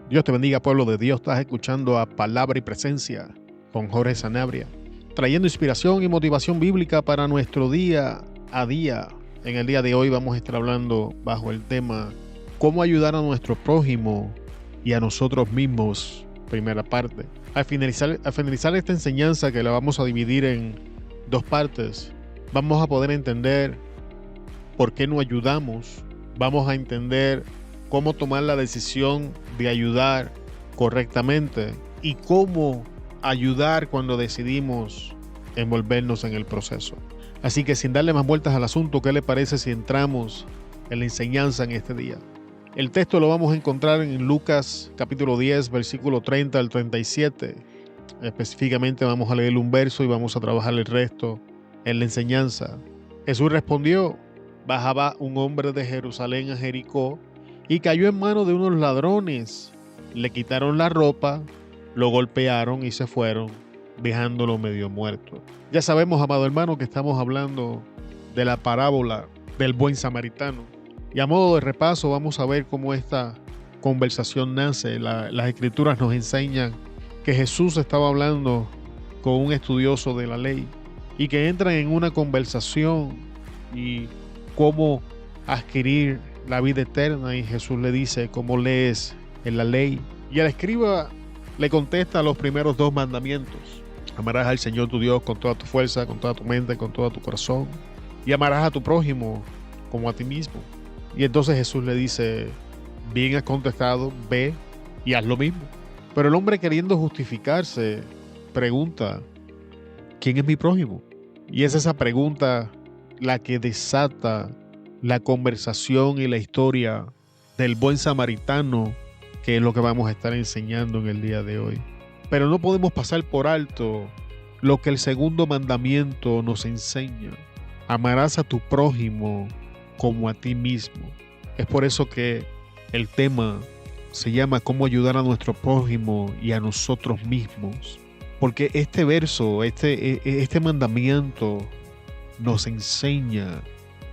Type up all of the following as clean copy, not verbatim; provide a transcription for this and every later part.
Dios te bendiga, pueblo de Dios. Estás escuchando a Palabra y Presencia con Jorge Sanabria, trayendo inspiración y motivación bíblica para nuestro día a día. En el día de hoy vamos a estar hablando bajo el tema cómo ayudar a nuestro prójimo y a nosotros mismos, primera parte. Al finalizar esta enseñanza, que la vamos a dividir en dos partes, vamos a poder entender por qué no ayudamos, vamos a entender cómo tomar la decisión de ayudar correctamente y cómo ayudar cuando decidimos envolvernos en el proceso. Así que sin darle más vueltas al asunto, ¿qué le parece si entramos en la enseñanza en este día? El texto lo vamos a encontrar en Lucas capítulo 10, versículo 30 al 37. Específicamente vamos a leer un verso y vamos a trabajar el resto en la enseñanza. Jesús respondió: bajaba un hombre de Jerusalén a Jericó y cayó en manos de unos ladrones. Le quitaron la ropa, lo golpearon y se fueron, dejándolo medio muerto. Ya sabemos, amado hermano, que estamos hablando de la parábola del buen samaritano. Y a modo de repaso vamos a ver cómo esta conversación nace. Las escrituras nos enseñan que Jesús estaba hablando con un estudioso de la ley y que entran en una conversación y cómo adquirir la vida eterna, y Jesús le dice: ¿cómo lees en la ley? Y el escriba le contesta los primeros dos mandamientos: amarás al Señor tu Dios con toda tu fuerza, con toda tu mente, con todo tu corazón, y amarás a tu prójimo como a ti mismo. Y entonces Jesús le dice: bien has contestado, ve y haz lo mismo. Pero el hombre, queriendo justificarse, pregunta: ¿quién es mi prójimo? Y es esa pregunta la que desata la conversación y la historia del buen samaritano, que es lo que vamos a estar enseñando en el día de hoy. Pero no podemos pasar por alto lo que el segundo mandamiento nos enseña: amarás a tu prójimo como a ti mismo. Es por eso que el tema se llama cómo ayudar a nuestro prójimo y a nosotros mismos. Porque este verso, este mandamiento nos enseña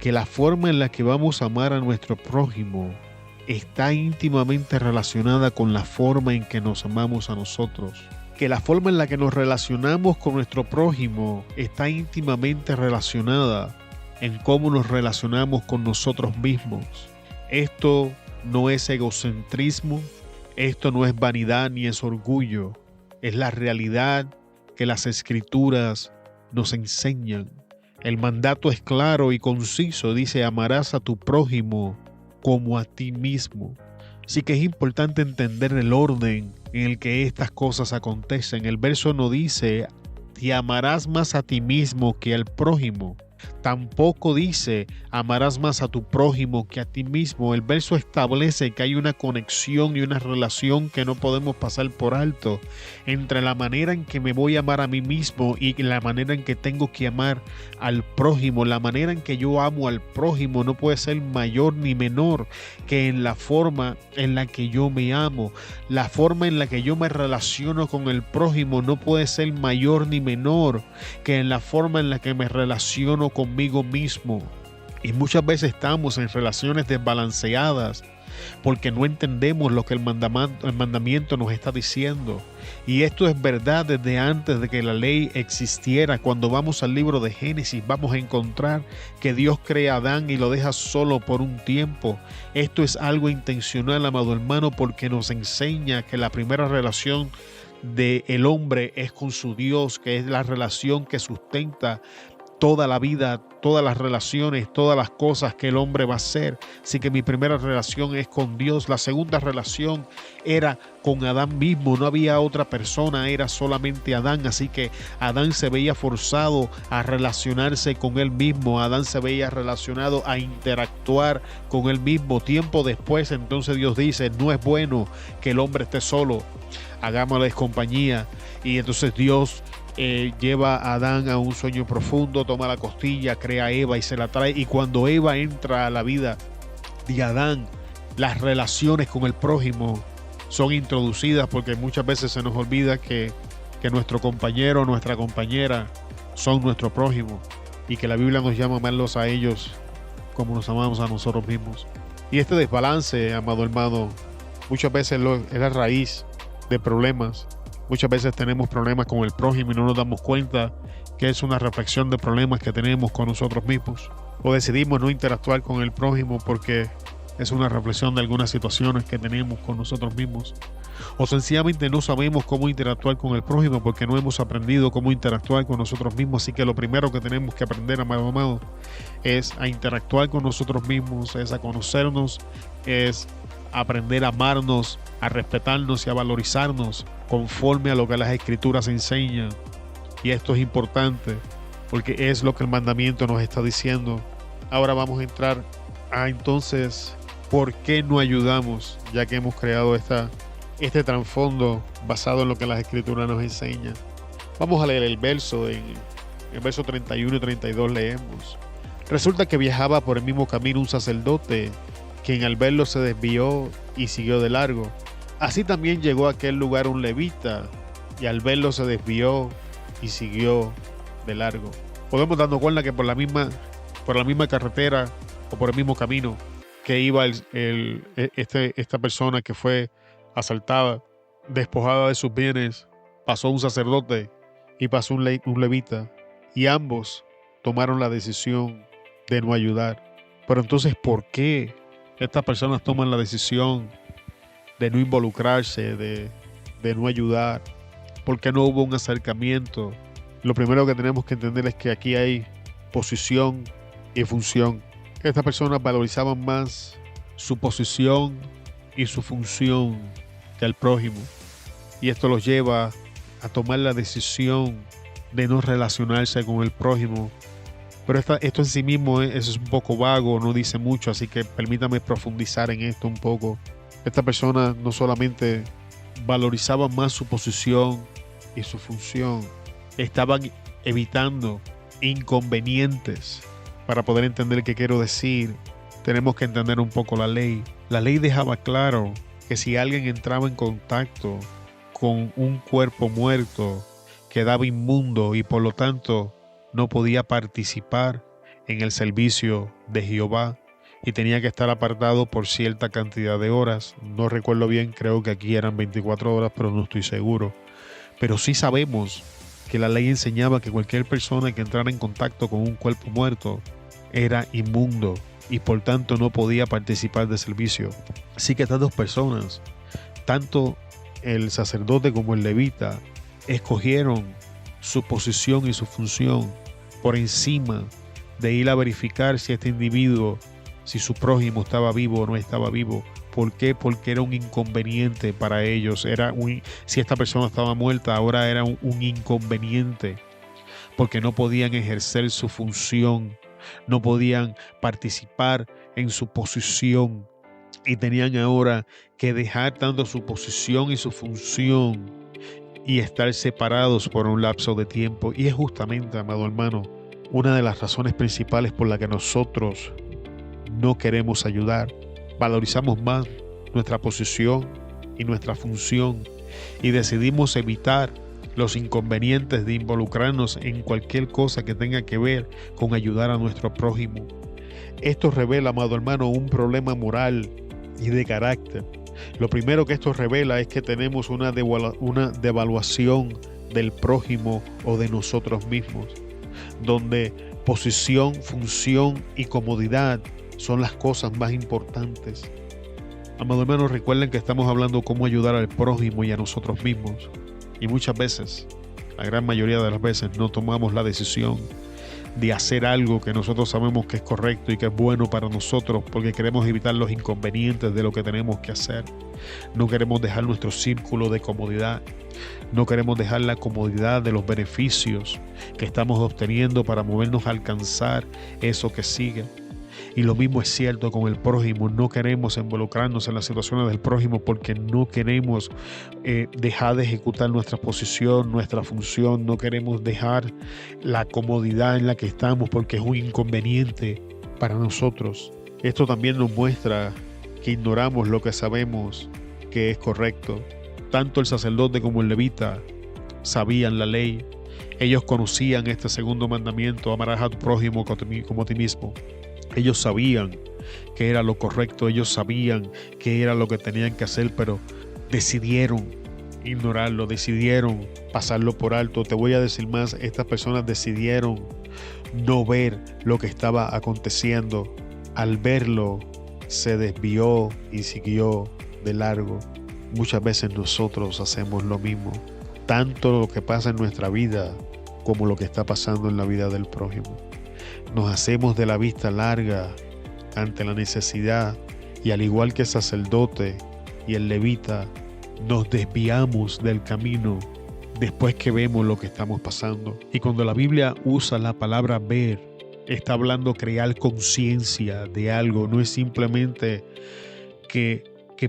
que la forma en la que vamos a amar a nuestro prójimo está íntimamente relacionada con la forma en que nos amamos a nosotros. Que la forma en la que nos relacionamos con nuestro prójimo está íntimamente relacionada en cómo nos relacionamos con nosotros mismos. Esto no es egocentrismo, esto no es vanidad ni es orgullo. Es la realidad que las escrituras nos enseñan. El mandato es claro y conciso, dice: amarás a tu prójimo como a ti mismo. Así que es importante entender el orden en el que estas cosas acontecen. El verso no dice: te amarás más a ti mismo que al prójimo. Tampoco dice: amarás más a tu prójimo que a ti mismo. El verso establece que hay una conexión y una relación que no podemos pasar por alto entre la manera en que me voy a amar a mí mismo y la manera en que tengo que amar al prójimo. La manera en que yo amo al prójimo no puede ser mayor ni menor que en la forma en la que yo me amo. La forma en la que yo me relaciono con el prójimo no puede ser mayor ni menor que en la forma en la que me relaciono conmigo mismo. Y muchas veces estamos en relaciones desbalanceadas porque no entendemos lo que el mandamiento nos está diciendo. Y esto es verdad desde antes de que la ley existiera. Cuando vamos al libro de Génesis, vamos a encontrar que Dios crea a Adán y lo deja solo por un tiempo. Esto es algo intencional, amado hermano, porque nos enseña que la primera relación del hombre es con su Dios, que es la relación que sustenta toda la vida, todas las relaciones, todas las cosas que el hombre va a hacer. Así que mi primera relación es con Dios. La segunda relación era con Adán mismo. No había otra persona, era solamente Adán. Así que Adán se veía forzado a relacionarse con él mismo. Adán se veía relacionado a interactuar con él mismo. Tiempo después, entonces Dios dice: no es bueno que el hombre esté solo, hagámosles compañía. Y entonces Dios lleva a Adán a un sueño profundo, toma la costilla, crea a Eva y se la trae. Y cuando Eva entra a la vida de Adán, las relaciones con el prójimo son introducidas, porque muchas veces se nos olvida que nuestro compañero o nuestra compañera son nuestro prójimo y que la Biblia nos llama a amarlos a ellos como nos amamos a nosotros mismos. Y este desbalance, amado hermano, Muchas veces es la raíz de problemas. Muchas veces tenemos problemas con el prójimo y no nos damos cuenta que es una reflexión de problemas que tenemos con nosotros mismos. O decidimos no interactuar con el prójimo porque es una reflexión de algunas situaciones que tenemos con nosotros mismos. O sencillamente no sabemos cómo interactuar con el prójimo porque no hemos aprendido cómo interactuar con nosotros mismos. Así que lo primero que tenemos que aprender, amado, es a interactuar con nosotros mismos, es a conocernos, es aprender a amarnos, a respetarnos y a valorizarnos conforme a lo que las escrituras enseñan. Y esto es importante porque es lo que el mandamiento nos está diciendo. Ahora vamos a entrar a entonces por qué no ayudamos, ya que hemos creado este trasfondo basado en lo que las escrituras nos enseñan. Vamos a leer el verso. En el verso 31 y 32 leemos: resulta que viajaba por el mismo camino un sacerdote, quien al verlo se desvió y siguió de largo. Así también llegó a aquel lugar un levita, y al verlo se desvió y siguió de largo. Podemos darnos cuenta que por la misma carretera o por el mismo camino que iba esta persona que fue asaltada, despojada de sus bienes, pasó un sacerdote y pasó un levita, y ambos tomaron la decisión de no ayudar. Pero entonces, ¿por qué estas personas toman la decisión de no involucrarse, de no ayudar? ¿Por qué no hubo un acercamiento? Lo primero que tenemos que entender es que aquí hay posición y función. Estas personas valorizaban más su posición y su función que al prójimo. Y esto los lleva a tomar la decisión de no relacionarse con el prójimo. Pero esto en sí mismo es un poco vago, no dice mucho, así que permítame profundizar en esto un poco. Esta persona no solamente valorizaban más su posición y su función, estaban evitando inconvenientes. Para poder entender qué quiero decir, tenemos que entender un poco la ley. La ley dejaba claro que si alguien entraba en contacto con un cuerpo muerto, quedaba inmundo y por lo tanto no podía participar en el servicio de Jehová y tenía que estar apartado por cierta cantidad de horas. No recuerdo bien, creo que aquí eran 24 horas, pero no estoy seguro. Pero sí sabemos que la ley enseñaba que cualquier persona que entrara en contacto con un cuerpo muerto era inmundo y por tanto no podía participar del servicio. Así que estas dos personas, tanto el sacerdote como el levita, escogieron su posición y su función por encima de ir a verificar si este individuo, si su prójimo estaba vivo o no estaba vivo. ¿Por qué? Porque era un inconveniente para ellos. Si esta persona estaba muerta, ahora era un inconveniente, porque no podían ejercer su función, no podían participar en su posición y tenían ahora que dejar tanto su posición y su función y estar separados por un lapso de tiempo. Y es justamente, amado hermano, una de las razones principales por la que nosotros no queremos ayudar. Valorizamos más nuestra posición y nuestra función y decidimos evitar los inconvenientes de involucrarnos en cualquier cosa que tenga que ver con ayudar a nuestro prójimo. Esto revela, amado hermano, un problema moral y de carácter. Lo primero que esto revela es que tenemos una devaluación del prójimo o de nosotros mismos, donde posición, función y comodidad son las cosas más importantes. Amados hermanos, recuerden que estamos hablando de cómo ayudar al prójimo y a nosotros mismos. Y muchas veces, la gran mayoría de las veces, no tomamos la decisión de hacer algo que nosotros sabemos que es correcto y que es bueno para nosotros porque queremos evitar los inconvenientes de lo que tenemos que hacer. No queremos dejar nuestro círculo de comodidad. No queremos dejar la comodidad de los beneficios que estamos obteniendo para movernos a alcanzar eso que sigue. Y lo mismo es cierto con el prójimo. No queremos involucrarnos en las situaciones del prójimo porque no queremos dejar de ejecutar nuestra posición, nuestra función. No queremos dejar la comodidad en la que estamos porque es un inconveniente para nosotros. Esto también nos muestra que ignoramos lo que sabemos que es correcto. Tanto el sacerdote como el levita sabían la ley. Ellos conocían este segundo mandamiento: amarás a tu prójimo como a ti mismo. Ellos sabían que era lo correcto, ellos sabían que era lo que tenían que hacer, pero decidieron ignorarlo, decidieron pasarlo por alto. Te voy a decir más, estas personas decidieron no ver lo que estaba aconteciendo. Al verlo, se desvió y siguió de largo. Muchas veces nosotros hacemos lo mismo, tanto lo que pasa en nuestra vida como lo que está pasando en la vida del prójimo. Nos hacemos de la vista larga ante la necesidad y al igual que el sacerdote y el levita, nos desviamos del camino después que vemos lo que estamos pasando. Y cuando la Biblia usa la palabra ver, está hablando crear conciencia de algo. No es simplemente que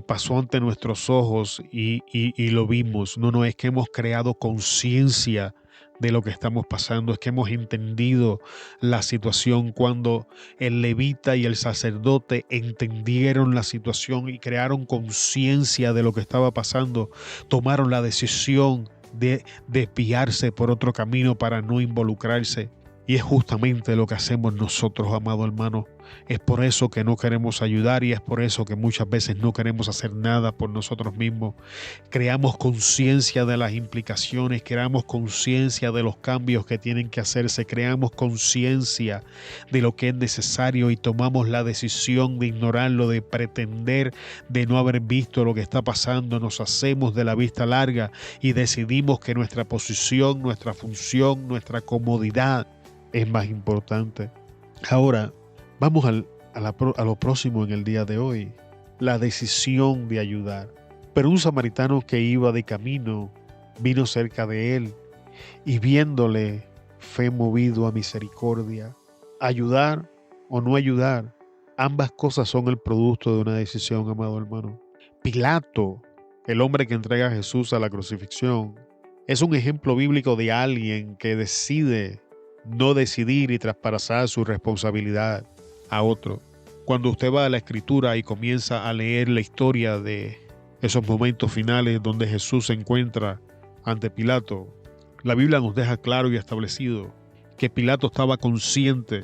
pasó ante nuestros ojos y lo vimos. No, es que hemos creado conciencia de lo que estamos pasando, es que hemos entendido la situación. Cuando el levita y el sacerdote entendieron la situación y crearon conciencia de lo que estaba pasando, tomaron la decisión de desviarse por otro camino para no involucrarse. Y es justamente lo que hacemos nosotros, amado hermano. Es por eso que no queremos ayudar y es por eso que muchas veces no queremos hacer nada por nosotros mismos. Creamos conciencia de las implicaciones, creamos conciencia de los cambios que tienen que hacerse, creamos conciencia de lo que es necesario y tomamos la decisión de ignorarlo, de pretender de no haber visto lo que está pasando. Nos hacemos de la vista larga y decidimos que nuestra posición, nuestra función, nuestra comodidad es más importante. Ahora, vamos a lo próximo en el día de hoy, la decisión de ayudar. Pero un samaritano que iba de camino vino cerca de él y viéndole fue movido a misericordia. Ayudar o no ayudar, ambas cosas son el producto de una decisión, amado hermano. Pilato, el hombre que entrega a Jesús a la crucifixión, es un ejemplo bíblico de alguien que decide no decidir y traspasar su responsabilidad a otro. Cuando usted va a la Escritura y comienza a leer la historia de esos momentos finales donde Jesús se encuentra ante Pilato, la Biblia nos deja claro y establecido que Pilato estaba consciente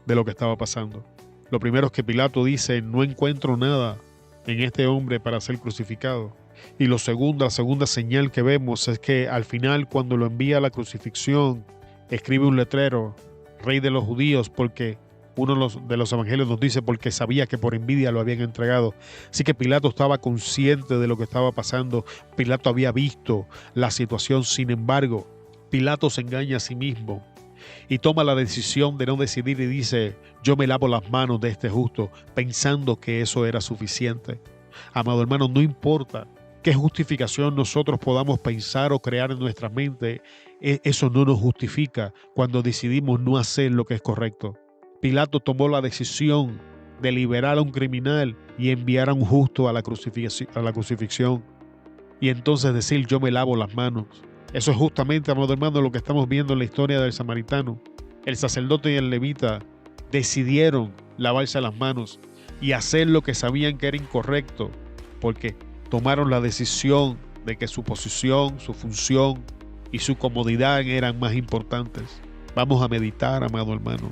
de lo que estaba pasando. Lo primero es que Pilato dice: no encuentro nada en este hombre para ser crucificado. Y la segunda señal que vemos es que al final, cuando lo envía a la crucifixión, escribe un letrero: Rey de los Judíos, porque uno de los evangelios nos dice porque sabía que por envidia lo habían entregado. Así que Pilato estaba consciente de lo que estaba pasando. Pilato había visto la situación. Sin embargo, Pilato se engaña a sí mismo y toma la decisión de no decidir y dice: yo me lavo las manos de este justo, pensando que eso era suficiente. Amado hermano, no importa qué justificación nosotros podamos pensar o crear en nuestra mente, eso no nos justifica cuando decidimos no hacer lo que es correcto. Pilato tomó la decisión de liberar a un criminal y enviar a un justo a la crucifixión. Y entonces decir: yo me lavo las manos. Eso es justamente, amado hermano, lo que estamos viendo en la historia del samaritano. El sacerdote y el levita decidieron lavarse las manos y hacer lo que sabían que era incorrecto, porque tomaron la decisión de que su posición, su función y su comodidad eran más importantes. Vamos a meditar, amado hermano.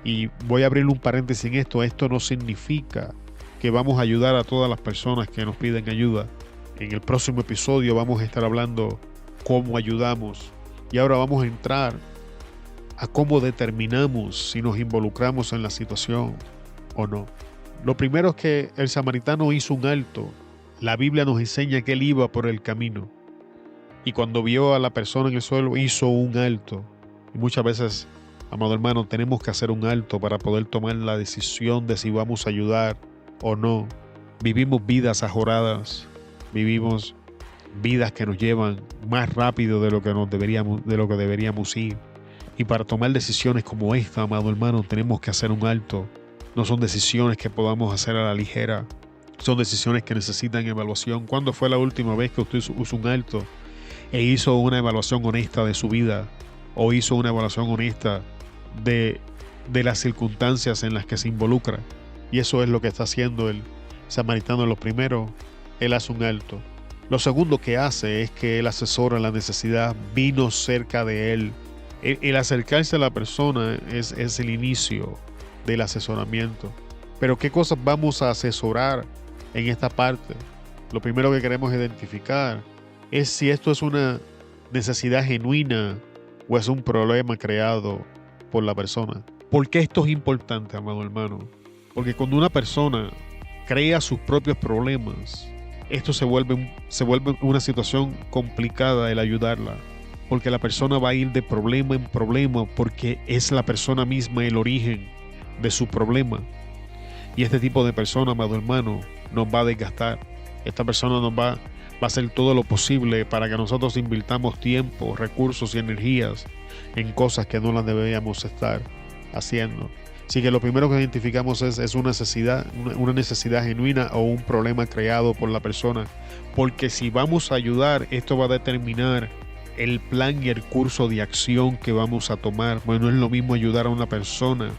Y voy a abrir un paréntesis en esto. Esto no significa que vamos a ayudar a todas las personas que nos piden ayuda. En el próximo episodio vamos a estar hablando cómo ayudamos. Y ahora vamos a entrar a cómo determinamos si nos involucramos en la situación o no. Lo primero es que el samaritano hizo un alto. La Biblia nos enseña que él iba por el camino. Y cuando vio a la persona en el suelo, hizo un alto. Y muchas veces, amado hermano, tenemos que hacer un alto para poder tomar la decisión de si vamos a ayudar o no. Vivimos vidas ajoradas. Vivimos vidas que nos llevan más rápido de lo que deberíamos ir. Y para tomar decisiones como esta, amado hermano, tenemos que hacer un alto. No son decisiones que podamos hacer a la ligera. Son decisiones que necesitan evaluación. ¿Cuándo fue la última vez que usted hizo un alto e hizo una evaluación honesta de su vida? ¿O hizo una evaluación honesta de las circunstancias en las que se involucra? Y eso es lo que está haciendo el samaritano. Lo primero, él hace un alto. Lo segundo que hace es que él asesora la necesidad, vino cerca de él. El acercarse a la persona es el inicio del asesoramiento. Pero ¿qué cosas vamos a asesorar en esta parte? Lo primero que queremos identificar es si esto es una necesidad genuina o es un problema creado por la persona. ¿Por qué esto es importante, amado hermano? Porque cuando una persona crea sus propios problemas, esto se vuelve una situación complicada el ayudarla. Porque la persona va a ir de problema en problema porque es la persona misma el origen de su problema. Y este tipo de persona, amado hermano, nos va a desgastar. Esta persona nos va a hacer todo lo posible para que nosotros invirtamos tiempo, recursos y energías en cosas que no las deberíamos estar haciendo. Así que lo primero que identificamos es una necesidad genuina o un problema creado por la persona. Porque si vamos a ayudar, esto va a determinar el plan y el curso de acción que vamos a tomar. Bueno, es lo mismo ayudar a una persona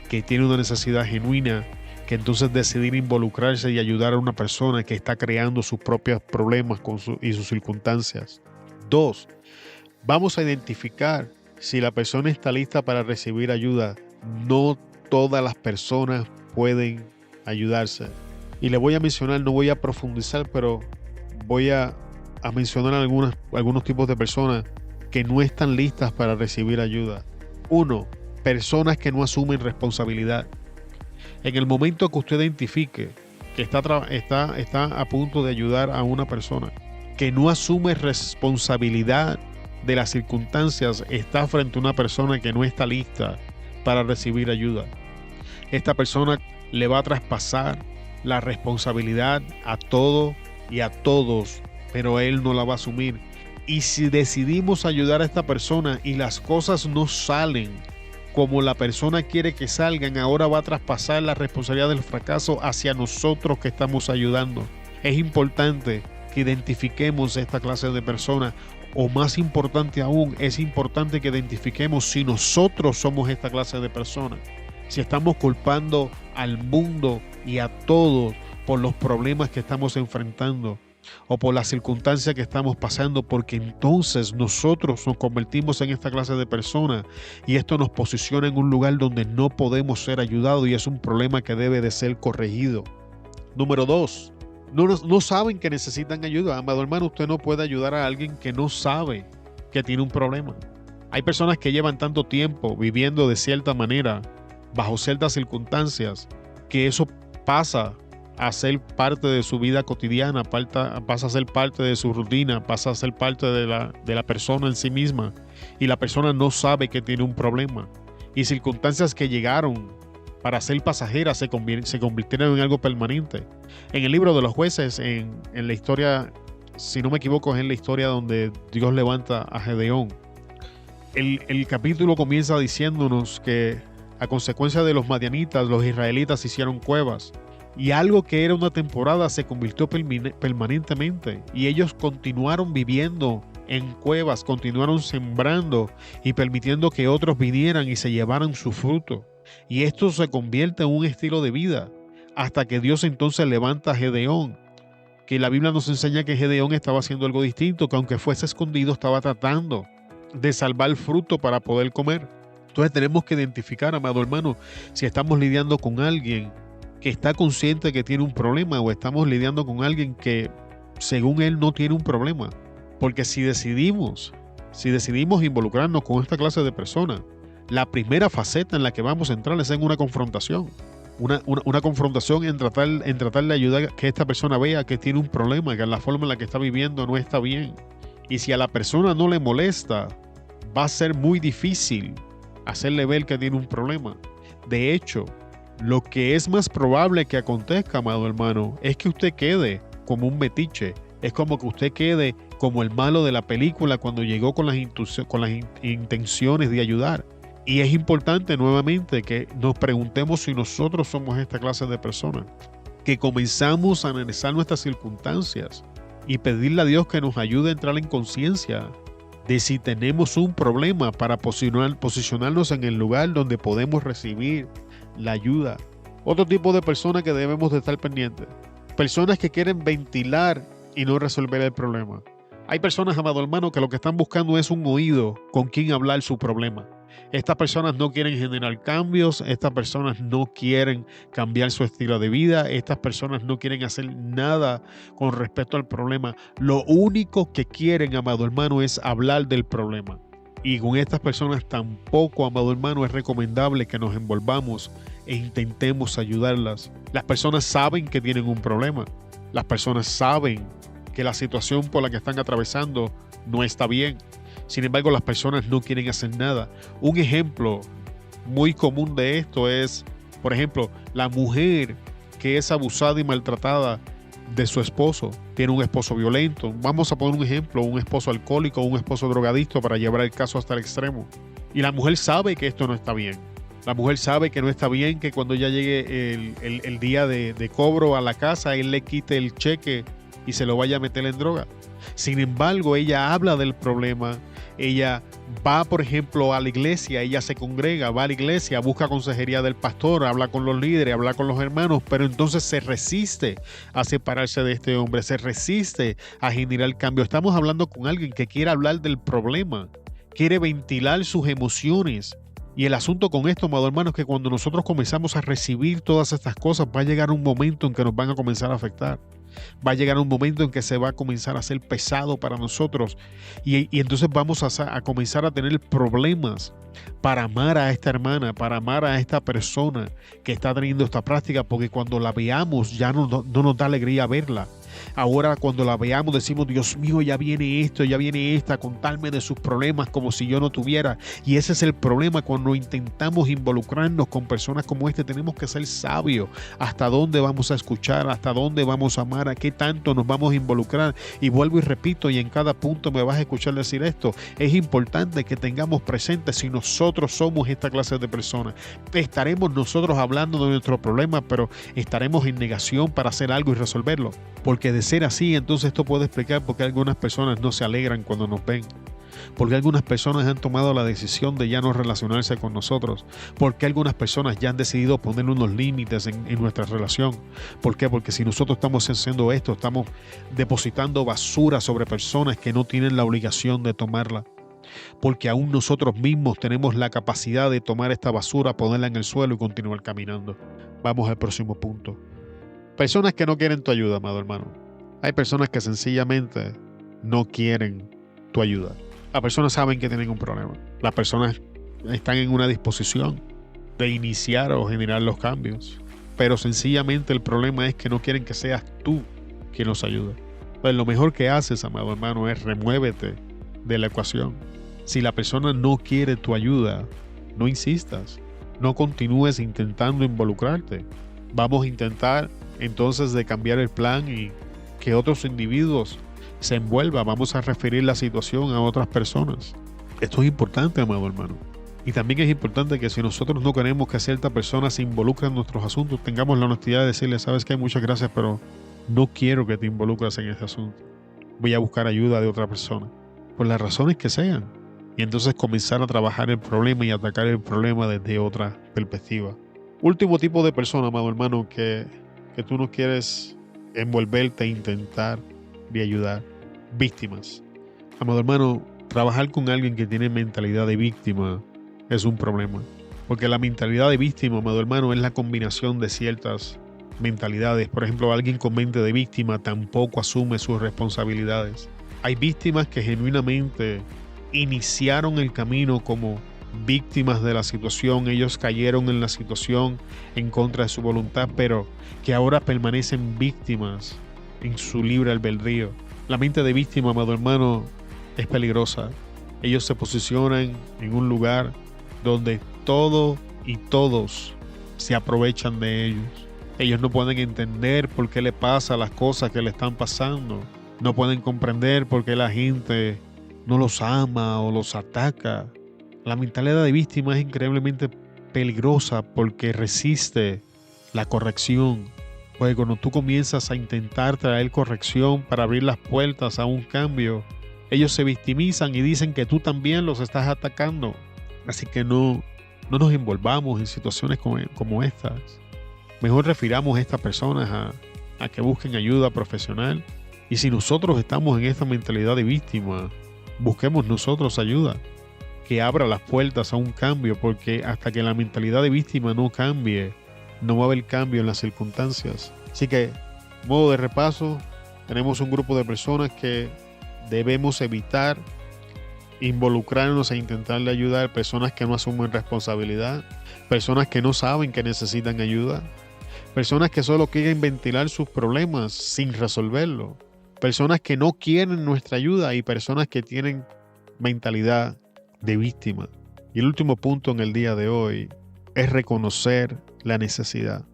que tiene una necesidad genuina que entonces decidir involucrarse y ayudar a una persona que está creando sus propios problemas y sus circunstancias. 2. Vamos a identificar si la persona está lista para recibir ayuda. No todas las personas pueden ayudarse. Y le voy a mencionar, no voy a profundizar, pero voy a mencionar algunos tipos de personas que no están listas para recibir ayuda. 1. Personas que no asumen responsabilidad. En el momento que usted identifique que está a punto de ayudar a una persona que no asume responsabilidad de las circunstancias, está frente a una persona que no está lista para recibir ayuda. Esta persona le va a traspasar la responsabilidad a todo y a todos, pero él no la va a asumir. Y si decidimos ayudar a esta persona y las cosas no salen como la persona quiere que salgan, ahora va a traspasar la responsabilidad del fracaso hacia nosotros que estamos ayudando. Es importante que identifiquemos esta clase de personas, o más importante aún, es importante que identifiquemos si nosotros somos esta clase de personas. Si estamos culpando al mundo y a todos por los problemas que estamos enfrentando o por las circunstancias que estamos pasando, porque entonces nosotros nos convertimos en esta clase de personas y esto nos posiciona en un lugar donde no podemos ser ayudados y es un problema que debe de ser corregido. Número 2, no saben que necesitan ayuda. Amado hermano, usted no puede ayudar a alguien que no sabe que tiene un problema. Hay personas que llevan tanto tiempo viviendo de cierta manera, bajo ciertas circunstancias, que eso pasa a ser parte de su vida cotidiana, pasa a ser parte de su rutina, pasa a ser parte de la persona en sí misma, y la persona no sabe que tiene un problema, y circunstancias que llegaron para ser pasajeras se convirtieron en algo permanente. En el libro de los jueces, en la historia, si no me equivoco, es en la historia donde Dios levanta a Gedeón. El capítulo comienza diciéndonos que a consecuencia de los madianitas, los israelitas hicieron cuevas. Y algo que era una temporada se convirtió permanentemente. Y ellos continuaron viviendo en cuevas, continuaron sembrando y permitiendo que otros vinieran y se llevaran su fruto. Y esto se convierte en un estilo de vida. Hasta que Dios entonces levanta a Gedeón. Que la Biblia nos enseña que Gedeón estaba haciendo algo distinto, que aunque fuese escondido estaba tratando de salvar fruto para poder comer. Entonces tenemos que identificar, amado hermano, si estamos lidiando con alguien que está consciente que tiene un problema o estamos lidiando con alguien que según él no tiene un problema. Porque si decidimos involucrarnos con esta clase de personas, la primera faceta en la que vamos a entrar es en una confrontación. Una confrontación en tratar de ayudar a que esta persona vea que tiene un problema, que la forma en la que está viviendo no está bien. Y si a la persona no le molesta, va a ser muy difícil hacerle ver que tiene un problema. De hecho, lo que es más probable que acontezca, amado hermano, es que usted quede como un metiche. Es como que usted quede como el malo de la película cuando llegó con las intenciones de ayudar. Y es importante nuevamente que nos preguntemos si nosotros somos esta clase de personas, que comenzamos a analizar nuestras circunstancias y pedirle a Dios que nos ayude a entrar en conciencia de si tenemos un problema para posicionarnos en el lugar donde podemos recibir la ayuda. Otro tipo de personas que debemos de estar pendientes. Personas que quieren ventilar y no resolver el problema. Hay personas, amado hermano, que lo que están buscando es un oído con quien hablar su problema. Estas personas no quieren generar cambios, estas personas no quieren cambiar su estilo de vida, estas personas no quieren hacer nada con respecto al problema. Lo único que quieren, amado hermano, es hablar del problema. Y con estas personas tampoco, amado hermano, es recomendable que nos envolvamos e intentemos ayudarlas. Las personas saben que tienen un problema. Las personas saben que la situación por la que están atravesando no está bien. Sin embargo, las personas no quieren hacer nada. Un ejemplo muy común de esto es, por ejemplo, la mujer que es abusada y maltratada de su esposo. Tiene un esposo violento. Vamos a poner un ejemplo, un esposo alcohólico, un esposo drogadicto, para llevar el caso hasta el extremo. Y la mujer sabe que esto no está bien. La mujer sabe que no está bien que cuando ya llegue el día de cobro a la casa, él le quite el cheque y se lo vaya a meter en droga. Sin embargo, ella habla del problema. Ella va, por ejemplo, a la iglesia, ella se congrega, va a la iglesia, busca consejería del pastor, habla con los líderes, habla con los hermanos, pero entonces se resiste a separarse de este hombre, se resiste a generar cambio. Estamos hablando con alguien que quiere hablar del problema, quiere ventilar sus emociones. Y el asunto con esto, amado hermano, es que cuando nosotros comenzamos a recibir todas estas cosas, va a llegar un momento en que nos van a comenzar a afectar. Va a llegar un momento en que se va a comenzar a hacer pesado para nosotros y entonces vamos a comenzar a tener problemas para amar a esta hermana, para amar a esta persona que está teniendo esta práctica, porque cuando la veamos ya no nos da alegría verla. Ahora cuando la veamos decimos, Dios mío, ya viene esto, ya viene esta a contarme de sus problemas como si yo no tuviera. Y ese es el problema cuando intentamos involucrarnos con personas como este. Tenemos que ser sabios. ¿Hasta dónde vamos a escuchar? ¿Hasta dónde vamos a amar? ¿A qué tanto nos vamos a involucrar? Y vuelvo y repito, y en cada punto me vas a escuchar decir esto. Es importante que tengamos presente si nosotros somos esta clase de personas. Estaremos nosotros hablando de nuestro problema, pero estaremos en negación para hacer algo y resolverlo. Porque de ser así, entonces esto puede explicar por qué algunas personas no se alegran cuando nos ven. Porque algunas personas han tomado la decisión de ya no relacionarse con nosotros. Porque algunas personas ya han decidido poner unos límites en nuestra relación. ¿Por qué? Porque si nosotros estamos haciendo esto, estamos depositando basura sobre personas que no tienen la obligación de tomarla. Porque aún nosotros mismos tenemos la capacidad de tomar esta basura, ponerla en el suelo y continuar caminando. Vamos al próximo punto. Personas que no quieren tu ayuda, amado hermano. Hay personas que sencillamente no quieren tu ayuda. Las personas saben que tienen un problema. Las personas están en una disposición de iniciar o generar los cambios. Pero sencillamente el problema es que no quieren que seas tú quien los ayude. Pues lo mejor que haces, amado hermano, es remuévete de la ecuación. Si la persona no quiere tu ayuda, no insistas. No continúes intentando involucrarte. Vamos a intentar entonces de cambiar el plan y que otros individuos se envuelvan. Vamos a referir la situación a otras personas. Esto es importante, amado hermano. Y también es importante que si nosotros no queremos que cierta persona se involucre en nuestros asuntos, tengamos la honestidad de decirle, sabes que muchas gracias, pero no quiero que te involucres en este asunto. Voy a buscar ayuda de otra persona, por las razones que sean. Y entonces comenzar a trabajar el problema y atacar el problema desde otra perspectiva. Último tipo de persona, amado hermano, que tú no quieres envolverte e intentar de ayudar. Víctimas. Amado hermano, trabajar con alguien que tiene mentalidad de víctima es un problema. Porque la mentalidad de víctima, amado hermano, es la combinación de ciertas mentalidades. Por ejemplo, alguien con mente de víctima tampoco asume sus responsabilidades. Hay víctimas que genuinamente iniciaron el camino como víctimas de la situación. Ellos cayeron en la situación en contra de su voluntad, pero que ahora permanecen víctimas en su libre albedrío. La mente de víctima, amado hermano, es peligrosa. Ellos se posicionan en un lugar donde todo y todos se aprovechan de ellos. Ellos no pueden entender por qué le pasa las cosas que le están pasando. No pueden comprender por qué la gente no los ama o los ataca. La mentalidad de víctima es increíblemente peligrosa porque resiste la corrección. Porque cuando tú comienzas a intentar traer corrección para abrir las puertas a un cambio, ellos se victimizan y dicen que tú también los estás atacando. Así que no nos envolvamos en situaciones como estas. Mejor refiramos a estas personas a que busquen ayuda profesional. Y si nosotros estamos en esta mentalidad de víctima, busquemos nosotros ayuda. que abra las puertas a un cambio, porque hasta que la mentalidad de víctima no cambie, no va a haber cambio en las circunstancias. Así que, modo de repaso, tenemos un grupo de personas que debemos evitar involucrarnos e intentarle ayudar, personas que no asumen responsabilidad, personas que no saben que necesitan ayuda, personas que solo quieren ventilar sus problemas sin resolverlo, personas que no quieren nuestra ayuda y personas que tienen mentalidad de víctima. Y el último punto en el día de hoy es reconocer la necesidad.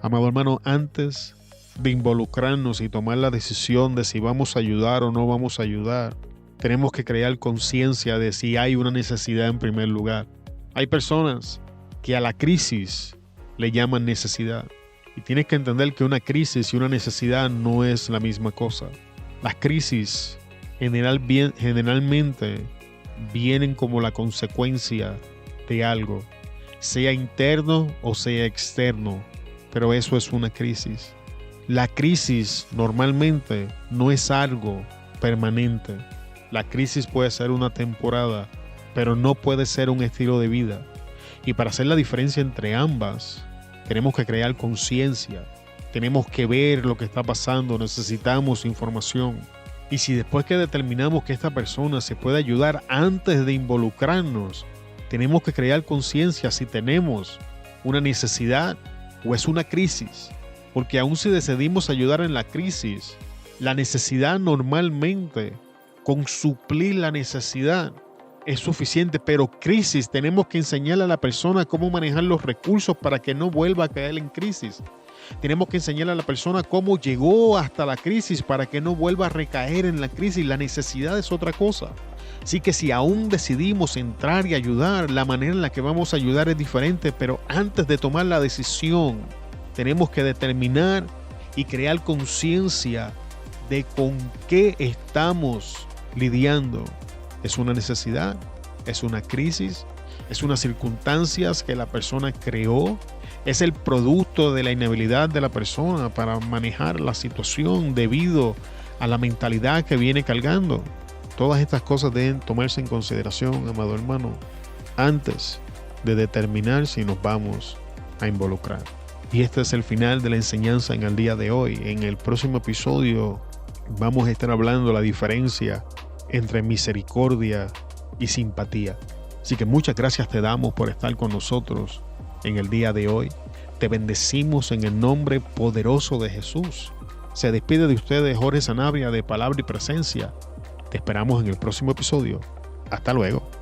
Amado hermano, antes de involucrarnos y tomar la decisión de si vamos a ayudar o no vamos a ayudar, tenemos que crear conciencia de si hay una necesidad en primer lugar. Hay personas que a la crisis le llaman necesidad. Y tienes que entender que una crisis y una necesidad no es la misma cosa. Las crisis generalmente vienen como la consecuencia de algo, sea interno o sea externo, pero eso es una crisis. La crisis normalmente no es algo permanente. La crisis puede ser una temporada, pero no puede ser un estilo de vida. Y para hacer la diferencia entre ambas, tenemos que crear conciencia. Tenemos que ver lo que está pasando, necesitamos información. Y si después que determinamos que esta persona se puede ayudar antes de involucrarnos, tenemos que crear conciencia si tenemos una necesidad o es una crisis. Porque aun si decidimos ayudar en la crisis, la necesidad normalmente, con suplir la necesidad, es suficiente. Pero crisis, tenemos que enseñarle a la persona cómo manejar los recursos para que no vuelva a caer en crisis. Tenemos que enseñarle a la persona cómo llegó hasta la crisis para que no vuelva a recaer en la crisis. La necesidad es otra cosa. Así que si aún decidimos entrar y ayudar, la manera en la que vamos a ayudar es diferente, pero antes de tomar la decisión, tenemos que determinar y crear conciencia de con qué estamos lidiando. ¿Es una necesidad? ¿Es una crisis? ¿Es unas circunstancias que la persona creó? ¿Es el producto de la inhabilidad de la persona para manejar la situación debido a la mentalidad que viene cargando? Todas estas cosas deben tomarse en consideración, amado hermano, antes de determinar si nos vamos a involucrar. Y este es el final de la enseñanza en el día de hoy. En el próximo episodio vamos a estar hablando de la diferencia entre misericordia y simpatía. Así que muchas gracias te damos por estar con nosotros en el día de hoy. Te bendecimos en el nombre poderoso de Jesús. Se despide de ustedes Jorge Sanabria de Palabra y Presencia. Te esperamos en el próximo episodio. Hasta luego.